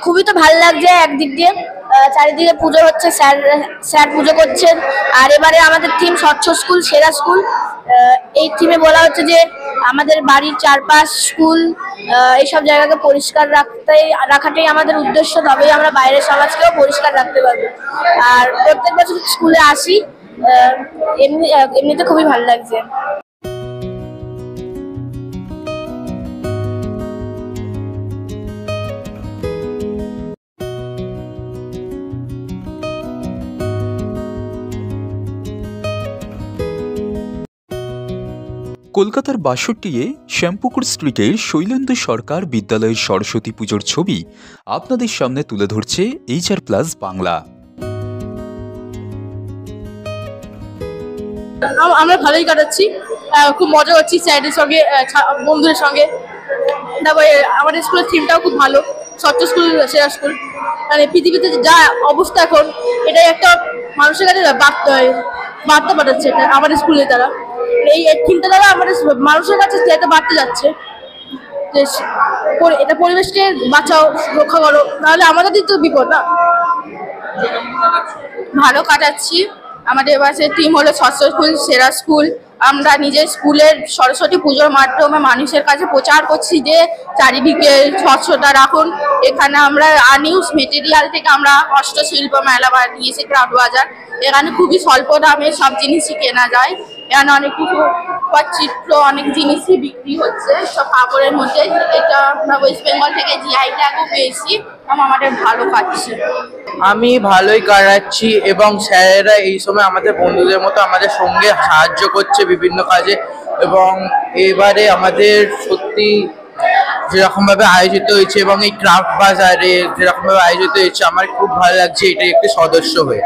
খুবই তো ভালো লাগছে একদিক দিয়ে। চারিদিকে পুজো হচ্ছে, স্যার স্যার পুজো করছেন। আর এবারে আমাদের থিম স্বচ্ছ স্কুল সেরা স্কুল। এই থিমে বলা হচ্ছে যে আমাদের বাড়ির চারপাশ, স্কুল, এইসব জায়গাকে পরিষ্কার রাখাটাই আমাদের উদ্দেশ্য, তবেই আমরা বাইরের সমাজকেও পরিষ্কার রাখতে পারবো। আর প্রত্যেক বছর স্কুলে আসি, এমনিতে খুবই ভালো লাগছে। কলকাতার ৬২-এ শ্যামপুকুর স্ট্রিটের শৈলেন্দু সরকার বিদ্যালয়ের সরস্বতী পুজোর ছবি আপনাদের সামনে তুলে ধরছে HR+ বাংলা। আমরা ভালোই কাটাচ্ছি, খুব মজা করছি স্যারদের সঙ্গে, বন্ধুদের সঙ্গে। তারপরে আমাদের স্কুলের থিমটাও খুব ভালো, স্বচ্ছ স্কুল সেরা স্কুল। মানে পৃথিবীতে যা অবস্থা এখন, এটাই একটা মানুষের কাছে বার্তা পাঠাচ্ছে এটা আমাদের স্কুলে তারা। এই থিমটা দ্বারা আমাদের মানুষের কাছে একটা বার্তা যাচ্ছে যে এটা পরিবেশকে বাঁচাও, রক্ষা করো, নাহলে আমাদেরই তো বিপদ না। ভালো কাটাচ্ছি। আমাদের এবারে টিম হলো স্বচ্ছ স্কুল সেরা স্কুল। আমরা নিজের স্কুলের সরস্বতী পুজোর মাধ্যমে মানুষের কাছে প্রচার করছি যে চারিদিকে স্বচ্ছতা রাখুন। এখানে আমরা আনইউজ মেটেরিয়াল থেকে আমরা হস্তশিল্প মেলা বানিয়েছি, ক্রাফট বাজার। এখানে খুবই স্বল্প দামে সব জিনিসই কেনা যায়। এখানে অনেক কিছু চিত্র, অনেক জিনিসই বিক্রি হচ্ছে সব কাপড়ের মধ্যে। এটা আমরা ওয়েস্ট বেঙ্গল থেকে জিআই ট্যাগও পেয়েছি, আমাদের ভালো কাটছে। আমি ভালোই কাটাচ্ছি এবং স্যারেরা এই সময় আমাদের বন্ধুদের মতো আমাদের সঙ্গে সাহায্য করছে বিভিন্ন কাজে। এবং এবারে আমাদের সত্যি যেরকমভাবে আয়োজিত হয়েছে এবং এই ক্রাফট বাজারে যেরকমভাবে আয়োজিত হয়েছে, আমার খুব ভালো লাগছে এটাই একটি সদস্য হয়ে।